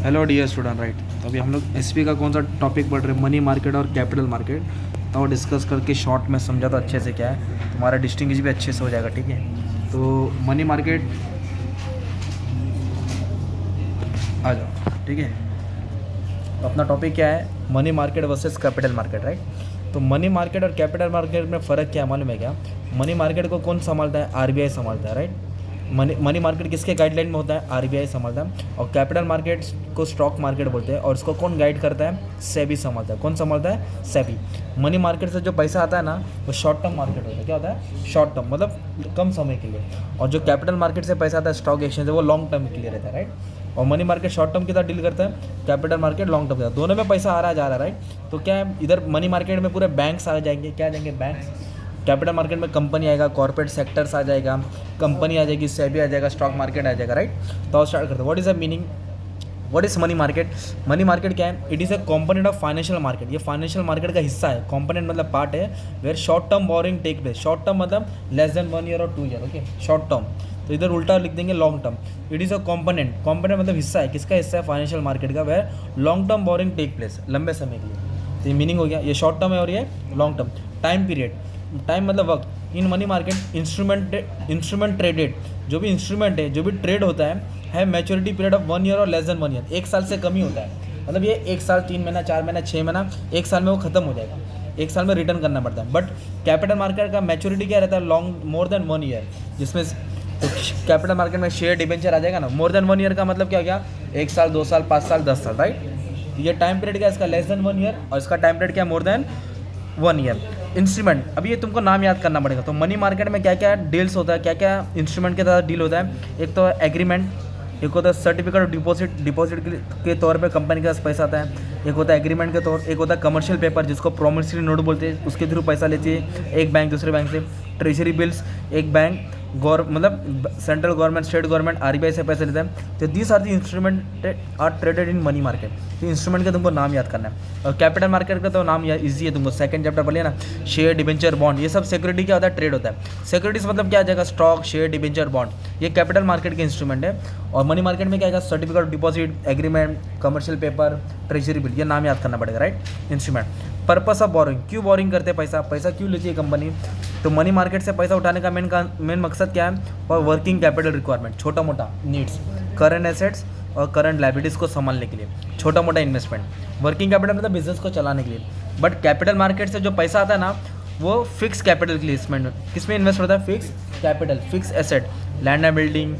Hello dear student right. तो अभी हम लोग एसपी का कौन सा टॉपिक पढ़ रहे हैं, मनी मार्केट और कैपिटल मार्केट। तो वो डिस्कस करके शॉर्ट में समझा तो अच्छे से क्या है, तुम्हारा डिस्टिंग्विश भी अच्छे से हो जाएगा। ठीक है, तो मनी मार्केट आ जाओ। ठीक है, तो अपना टॉपिक क्या है, money market versus capital market right. तो मनी मार्केट और कैपिटल मार्केट में फ़र्क क्या है मालूम है क्या? मनी मार्केट को कौन संभालता है? आरबीआई संभालता है राइट। मनी मार्केट किसके गाइडलाइन में होता है? आरबीआई संभालता है। और कैपिटल मार्केट को स्टॉक मार्केट बोलते हैं, और इसको कौन गाइड करता है? सेबी संभालता है। कौन संभालता है? सेबी। मनी मार्केट से जो पैसा आता है ना, वो शॉर्ट टर्म मार्केट होता है। क्या होता है? शॉर्ट टर्म, मतलब कम समय के लिए। और जो कैपिटल मार्केट से पैसा आता है स्टॉक एक्सचेंज से, वो लॉन्ग टर्म के लिए रहता है राइट। और मनी मार्केट शॉर्ट टर्म के साथ डील करता है, कैपिटल मार्केट लॉन्ग टर्म के साथ। दोनों में पैसा आ रहा जा रहा है राइट। तो क्या है, इधर मनी मार्केट में पूरे बैंक्स आ जाएंगे। क्या आ जाएंगे? बैंक्स। कैपिटल मार्केट में कंपनी आएगा, कॉर्पोरेट सेक्टर्स आ जाएगा, कंपनी आ जाएगी, सेबी आ जाएगा, स्टॉक मार्केट आ जाएगा राइट। तो स्टार्ट करते हैं। What is the meaning, what is money market? Money market क्या है? It is a component of financial market. ये फाइनेंशियल मार्केट का हिस्सा है। कॉम्पोनेंट मतलब पार्ट है, where short term borrowing take place. Short term मतलब लेस देन 1 ईयर और 2 ईयर। Okay, short term. तो इधर उल्टा लिख देंगे long term. It is a component. Component मतलब हिस्सा है। किसका हिस्सा है? फाइनेंशियल मार्केट का, where long term borrowing take place, लंबे समय के लिए। तो ये मीनिंग हो गया। ये शॉर्ट टर्म है और ये long term. Time period, time मतलब वक्त। इन मनी मार्केट इंस्ट्रूमेंट ट्रेडेड, जो भी इंस्ट्रूमेंट है, जो भी ट्रेड होता है मैच्योरिटी पीरियड ऑफ 1 ईयर और लेस देन 1 ईयर। 1 साल से कम ही होता है। मतलब ये 1 साल, 3 महीना, 4 महीना, 6 महीना, 1 साल में वो खत्म हो जाएगा। 1 साल में रिटर्न करना पड़ता है। बट कैपिटल मार्केट का मैच्योरिटी क्या रहता है? Long, more than 1 year. जिसमें तो कैपिटल मार्केट में शेयर डिबेंचर आ जाएगा ना। मोर देन 1 ईयर का मतलब क्या हो गया? 1 साल, 2 साल, 5 साल, 10 साल राइट। ये टाइम पीरियड क्या है इसका? Less than 1 year. और इसका टाइम पीरियड क्या है? More than 1 year. इंस्ट्रूमेंट, अभी ये तुमको नाम याद करना पड़ेगा। तो मनी मार्केट में क्या क्या डील्स होता है, क्या क्या इंस्ट्रूमेंट के साथ डील होता है? एक तो एग्रीमेंट, एक होता है सर्टिफिकेट ऑफ डिपॉजिट। डिपॉजिट के तौर पे कंपनी के पास पैसा आता है। एक होता है एग्रीमेंट के तौर, एक होता है कमर्शियल पेपर जिसको प्रोमिसरी नोट बोलते हैं, उसके थ्रू पैसा लेती है एक बैंक दूसरे बैंक से। ट्रेजरी बिल्स, एक बैंक मतलब central government, state government, RBI से पैसे लेते हैं। तो these are the instrument are traded in money market. तो इंस्ट्रूमेंट का तुमको नाम याद करना है। और कैपिटल मार्केट का तो नाम ईजी है, तुमको सेकंड चैप्टर पढ़ लिया ना। शेयर, डिबेंचर, बॉन्ड, ये सब सिक्योरिटी क्या होता है? ट्रेड होता है। सिक्योरिटीज मतलब क्या आ जाएगा? Stock, share, debenture, bond. ये कैपिटल मार्केट के इंस्ट्रूमेंट है। और मनी मार्केट में क्या आएगा? Certificate of deposit, agreement, commercial paper, treasury bill. ये नाम याद करना पड़ेगा right. Instrument. Purpose of boring, क्यों बोरिंग करते हैं पैसा? पैसा क्यों लेती है कंपनी? तो मनी मार्केट से पैसा उठाने का मेन मकसद क्या है? और वर्किंग कैपिटल रिक्वायरमेंट, छोटा मोटा नीड्स, करंट एसेट्स और करंट लाइबिलिटीज़ को संभालने के लिए, छोटा मोटा इन्वेस्टमेंट। वर्किंग कैपिटल मतलब बिजनेस को चलाने के लिए। बट कैपिटल मार्केट से जो पैसा आता है ना, वो फिक्स कैपिटल के लिए किस में इन्वेस्ट होता है? Fix capital, fix asset, land and building,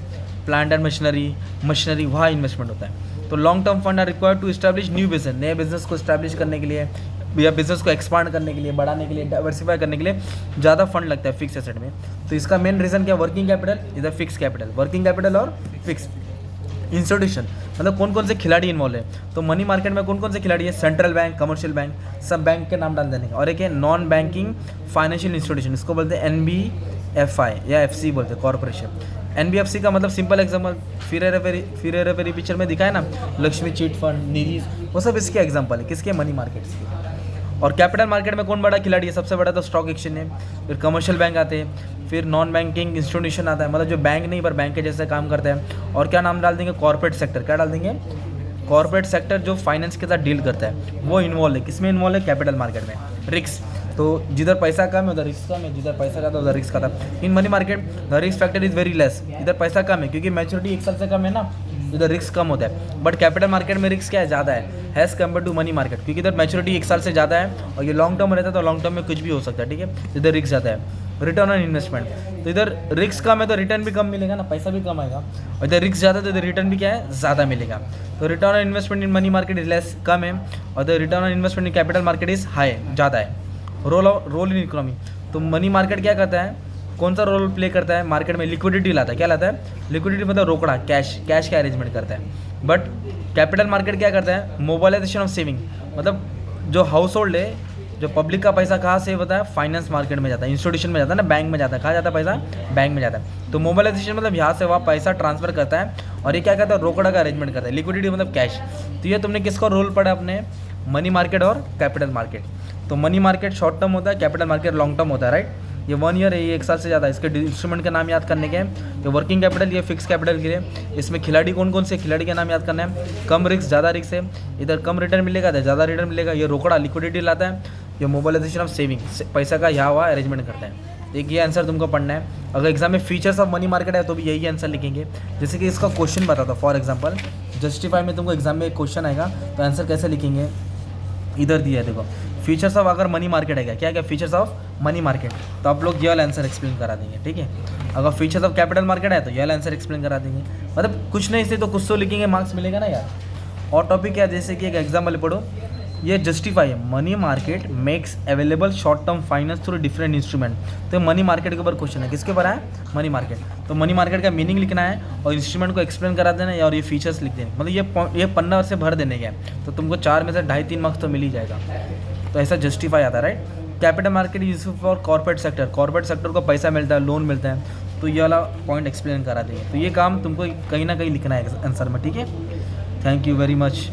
plant and machinery, वहाँ इन्वेस्टमेंट होता है। तो long term fund are required to establish new business, नए बिजनेस को इस्टेब्लिश करने के लिए या बिजनेस को एक्सपांड करने के लिए, बढ़ाने के लिए, डाइवर्सिफाई करने के लिए ज़्यादा फंड लगता है फिक्स एसेट में। तो इसका मेन रीज़न क्या? वर्किंग कैपिटल, इधर फिक्स कैपिटल, वर्किंग कैपिटल और फिक्स। इंस्टीट्यूशन मतलब कौन कौन से खिलाड़ी इन्वॉल्व है? तो मनी मार्केट में कौन कौन से खिलाड़ी है? सेंट्रल बैंक, कमर्शियल बैंक, सब बैंक के नाम डाल देने का। और एक है नॉन बैंकिंग फाइनेंशियल इंस्टीट्यूशन, इसको बोलते हैं NBFI या FC बोलते हैं, कॉर्पोरेशन। NBFC का मतलब सिंपल एग्जाम्पल, फिर हेरा फेरी पिक्चर में दिखाया ना, लक्ष्मी चिट फंड, निधि, वो सब इसके एग्जाम्पल है। किसके? मनी मार्केट्स के। और कैपिटल मार्केट में कौन बड़ा खिलाड़ी है? सबसे बड़ा तो स्टॉक एक्सचेंज है, फिर कमर्शियल बैंक आते हैं, फिर नॉन बैंकिंग इंस्टीट्यूशन आता है, मतलब जो बैंक नहीं पर बैंक के जैसे काम करते हैं। और क्या नाम डाल देंगे? Corporate sector. क्या डाल देंगे? कॉर्पोरेट सेक्टर जो फाइनेंस के साथ डील करता है, वो इन्वॉल्व है। किसमें इन्वॉल्व है? कैपिटल मार्केट में। रिस्क, तो जिधर पैसा कम है उधर रिस्क कम है, जिधर पैसा ज़्यादा उधर रिस्क आता है। इन money market the risk factor is very less. इधर पैसा कम है क्योंकि मैच्योरिटी 1 साल से कम है ना, इधर रिस्क कम होता है। बट कैपिटल मार्केट में रिस्क क्या है? ज़्यादा है has compare to money market, क्योंकि इधर मैच्योरिटी 1 साल से ज़्यादा है और ये लॉन्ग टर्म में रहता है। तो लॉन्ग टर्म में कुछ भी हो सकता है, ठीक है। इधर रिस्क ज़्यादा है। रिटर्न ऑन इन्वेस्टमेंट, तो इधर रिस्क कम है तो रिटर्न भी कम मिलेगा ना, पैसा भी कम आएगा। और इधर रिस्क ज़्यादा है तो इधर रिटर्न भी क्या है? ज़्यादा मिलेगा। तो return on investment in money market is less, कम है। और the return on investment in capital market is high, ज़्यादा है। रोल इन इकोनॉमी, तो मनी मार्केट क्या करता है? कौन सा रोल प्ले करता है मार्केट में? लिक्विडिटी लाता है। क्या लाता है? लिक्विडिटी मतलब रोकड़ा, कैश का अरेंजमेंट करता है। बट कैपिटल मार्केट क्या करता है? मोबाइलाइजेशन ऑफ सेविंग, मतलब जो हाउस होल्ड है, जो पब्लिक का पैसा कहाँ सेव होता है? फाइनेंस मार्केट में जाता है, इंस्टीट्यूशन में जाता है ना, बैंक में जाता है। कहाँ जाता है पैसा? बैंक में जाता है। तो मोबाइलाइजेशन मतलब यहाँ से वहाँ पैसा ट्रांसफर करता है। और ये क्या करता है? रोकड़ा का अरेंजमेंट करता है। लिक्विडिटी मतलब कैश। तो ये तुमने किसका रोल पढ़ा अपने? मनी मार्केट और कैपिटल मार्केट। तो मनी मार्केट शॉर्ट टर्म होता है, कैपिटल मार्केट लॉन्ग टर्म होता है राइट। ये 1 ईयर है, ये 1 साल से ज़्यादा है। इसके इंस्ट्रूमेंट का नाम याद करने के हैं। ये वर्किंग कैपिटल, ये फिक्स कैपिटल के लिए। इसमें खिलाड़ी कौन कौन से, खिलाड़ी का नाम याद करना है। कम रिस्क ज़्यादा रिस्क है, इधर कम रिटर्न मिलेगा, इधर ज़्यादा रिटर्न मिलेगा। ये रोकड़ा लिक्विडिटी लाता है, ये मोबाइलाइजेशन ऑफ सेविंग, पैसा का यहाँ हुआ अरेंजमेंट करता है। एक ये आंसर तुमको पढ़ना है। अगर एग्जाम में फीचर्स ऑफ मनी मार्केट है तो भी यही आंसर लिखेंगे। जैसे कि इसका क्वेश्चन बताता हूँ, फॉर एग्जांपल जस्टिफाई में तुमको एग्जाम में एक क्वेश्चन आएगा तो आंसर कैसे लिखेंगे, इधर दिया है देखो, फीचर्स ऑफ अगर मनी मार्केट है क्या क्या फीचर्स ऑफ मनी मार्केट, तो आप लोग ये वाला आंसर एक्सप्लेन करा देंगे, ठीक है। अगर फीचर्स ऑफ कैपिटल मार्केट है तो ये वाला आंसर एक्सप्लेन करा देंगे। मतलब कुछ नहीं से तो कुछ तो लिखेंगे, मार्क्स मिलेगा ना यार। और टॉपिक क्या, जैसे कि एक एग्जाम्पल पढ़ो, ये जस्टिफाई है, money market makes available short term finance through different instrument. तो मनी मार्केट के ऊपर क्वेश्चन है, किसके ऊपर है, मनी मार्केट। तो मनी मार्केट का मीनिंग लिखना है और इंस्ट्रूमेंट को एक्सप्लेन करा देना है और ये फीचर्स लिख देने, मतलब ये पन्ना से भर देने का है। तो तुमको 4 में से 2.5-3 मार्क्स तो मिल ही जाएगा। तो ऐसा जस्टिफाई आता है, right. Capital market use for corporate sector, corporate sector को पैसा मिलता है, लोन मिलता है, तो ये वाला पॉइंट एक्सप्लेन करा देंगे। तो ये काम तुमको कहीं ना कहीं लिखना है आंसर में, ठीक है। Thank you very much.